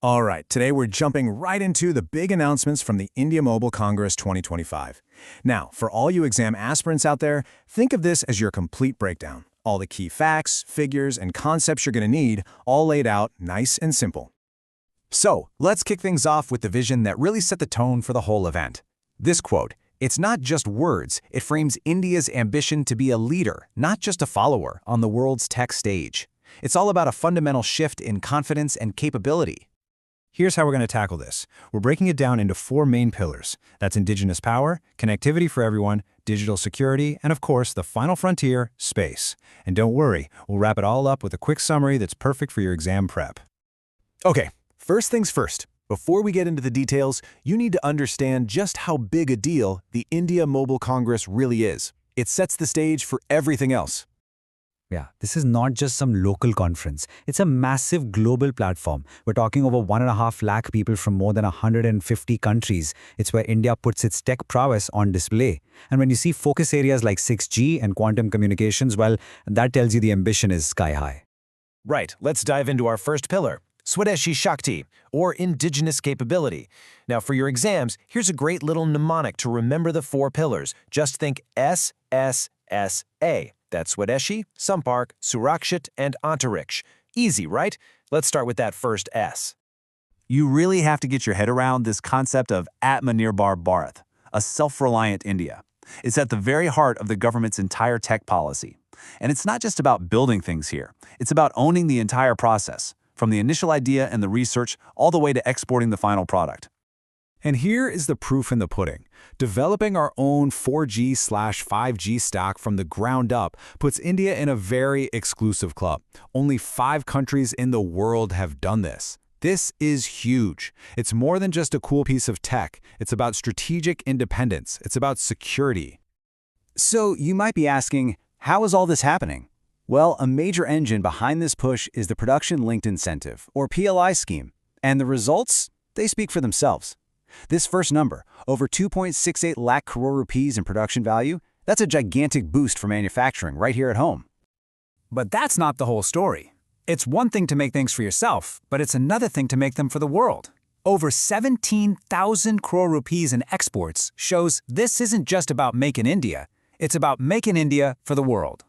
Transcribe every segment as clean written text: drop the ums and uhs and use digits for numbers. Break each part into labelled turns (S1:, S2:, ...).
S1: All right, today we're jumping right into the big announcements from the India Mobile Congress 2025. Now, for all you exam aspirants out there, think of this as your complete breakdown. All the key facts, figures, and concepts you're going to need, all laid out nice and simple.
S2: So, let's kick things off with the vision that really set the tone for the whole event. This quote, "It's not just words, it frames India's ambition to be a leader, not just a follower, on the world's tech stage. It's all about a fundamental shift in confidence and capability."
S3: Here's how we're going to tackle this. We're breaking it down into 4 main pillars. That's indigenous power, connectivity for everyone, digital security, and of course, the final frontier, space. And don't worry, we'll wrap it all up with a quick summary that's perfect for your exam prep.
S1: Okay, first things first. Before we get into the details, you need to understand just how big a deal the India Mobile Congress really is. It sets the stage for everything else.
S4: Yeah, this is not just some local conference. It's a massive global platform. We're talking over 1.5 lakh people from more than 150 countries. It's where India puts its tech prowess on display. And when you see focus areas like 6G and quantum communications, well, that tells you the ambition is sky high.
S5: Right, let's dive into our first pillar, Swadeshi Shakti, or indigenous capability. Now, for your exams, here's a great little mnemonic to remember the 4 pillars. Just think SSSA. That's Swadeshi, Sampark, Surakshit, and Antariksh. Easy, right? Let's start with that first S.
S6: You really have to get your head around this concept of Atmanirbhar Bharat, a self-reliant India. It's at the very heart of the government's entire tech policy. And it's not just about building things here. It's about owning the entire process, from the initial idea and the research all the way to exporting the final product.
S2: And here is the proof in the pudding. Developing our own 4G/5G stack from the ground up puts India in a very exclusive club. Only 5 countries in the world have done this. This is huge. It's more than just a cool piece of tech. It's about strategic independence. It's about security.
S7: So you might be asking, how is all this happening? Well, a major engine behind this push is the Production Linked Incentive, or PLI scheme. And the results? They speak for themselves. This first number, over 2.68 lakh crore rupees in production value, that's a gigantic boost for manufacturing right here at home.
S3: But that's not the whole story. It's one thing to make things for yourself, but it's another thing to make them for the world. Over 17,000 crore rupees in exports shows this isn't just about Make in India, it's about Make in India for the world.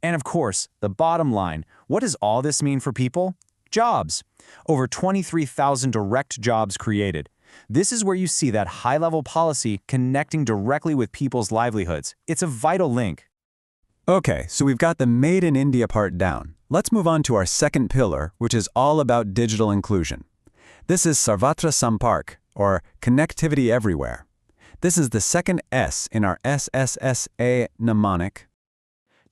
S5: And of course, the bottom line, what does all this mean for people? Jobs. Over 23,000 direct jobs created. This is where you see that high-level policy connecting directly with people's livelihoods. It's a vital link.
S1: Okay, so we've got the Made in India part down. Let's move on to our second pillar, which is all about digital inclusion. This is Sarvatra Sampark, or connectivity everywhere. This is the second S in our SSSA mnemonic.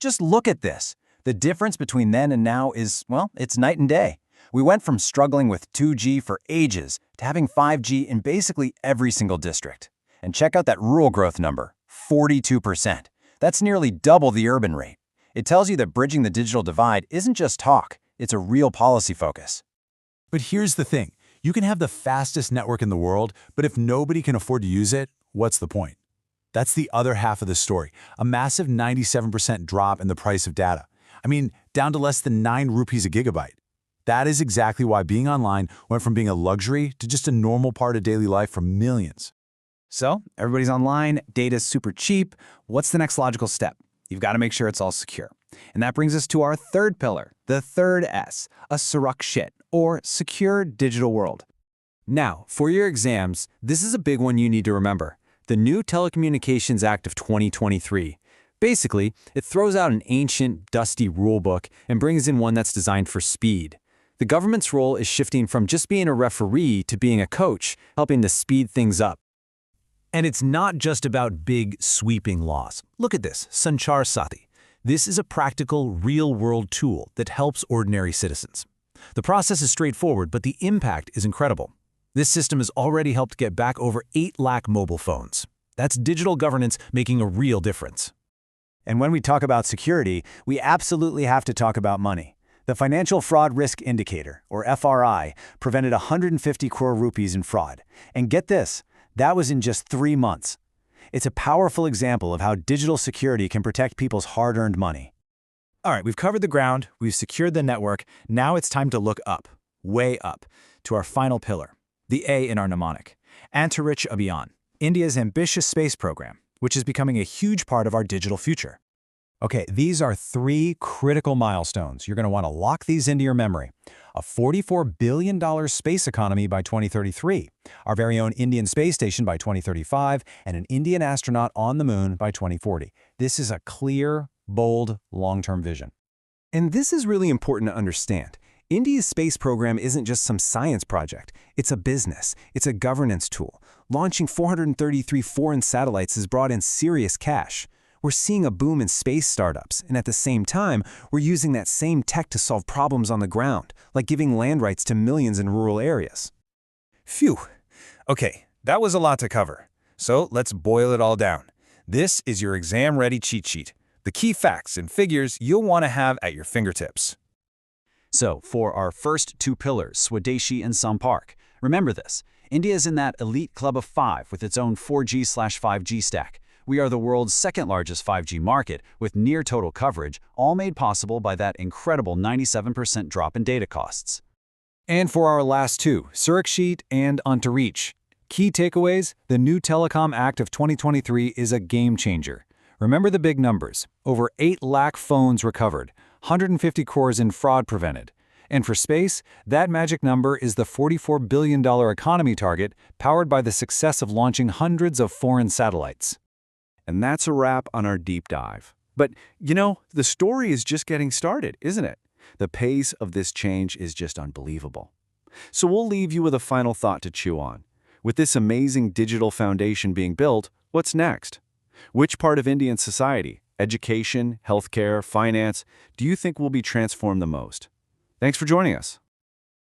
S7: Just look at this. The difference between then and now is, well, it's night and day. We went from struggling with 2G for ages to having 5G in basically every single district. And check out that rural growth number, 42%. That's nearly double the urban rate. It tells you that bridging the digital divide isn't just talk, it's a real policy focus.
S6: But here's the thing. You can have the fastest network in the world, but if nobody can afford to use it, what's the point? That's the other half of the story, a massive 97% drop in the price of data. I mean, down to less than 9 rupees a gigabyte. That is exactly why being online went from being a luxury to just a normal part of daily life for millions.
S7: So, everybody's online, data's super cheap. What's the next logical step? You've got to make sure it's all secure. And that brings us to our third pillar, the third S, a Surakshit, or secure digital world.
S1: Now, for your exams, this is a big one you need to remember. The new Telecommunications Act of 2023. Basically, it throws out an ancient, dusty rulebook and brings in one that's designed for speed. The government's role is shifting from just being a referee to being a coach, helping to speed things up.
S3: And it's not just about big, sweeping laws. Look at this, Sanchar Sati. This is a practical, real-world tool that helps ordinary citizens. The process is straightforward, but the impact is incredible. This system has already helped get back over 8 lakh mobile phones. That's digital governance making a real difference.
S7: And when we talk about security, we absolutely have to talk about money. The Financial Fraud Risk Indicator, or FRI, prevented 150 crore rupees in fraud. And get this, that was in just 3 months. It's a powerful example of how digital security can protect people's hard-earned money.
S5: All right, we've covered the ground, we've secured the network, now it's time to look up, way up. to our final pillar, the A in our mnemonic, Antariksh Abhiyan, India's ambitious space program, which is becoming a huge part of our digital future.
S2: Okay, these are 3 critical milestones. You're going to want to lock these into your memory. A $44 billion space economy by 2033, our very own Indian space station by 2035, and an Indian astronaut on the moon by 2040. This is a clear, bold, long-term vision.
S1: And this is really important to understand. India's space program isn't just some science project. It's a business. It's a governance tool. Launching 433 foreign satellites has brought in serious cash. We're seeing a boom in space startups, and at the same time, we're using that same tech to solve problems on the ground, like giving land rights to millions in rural areas.
S5: Phew. Okay, that was a lot to cover. So let's boil it all down. This is your exam-ready cheat sheet. The key facts and figures you'll want to have at your fingertips.
S3: So, for our first 2 pillars, Swadeshi and Sampark, remember this. India is in that elite club of 5 with its own 4G/5G stack. We are the world's second-largest 5G market, with near-total coverage, all made possible by that incredible 97% drop in data costs.
S2: And for our last 2, Suraksheet and Antariksh. Key takeaways: the new Telecom Act of 2023 is a game-changer. Remember the big numbers. Over 8 lakh phones recovered, 150 crores in fraud prevented. And for space, that magic number is the $44 billion economy target, powered by the success of launching hundreds of foreign satellites.
S6: And that's a wrap on our deep dive. But, the story is just getting started, isn't it? The pace of this change is just unbelievable. So we'll leave you with a final thought to chew on. With this amazing digital foundation being built, what's next? Which part of Indian society, education, healthcare, finance, do you think will be transformed the most? Thanks for joining us.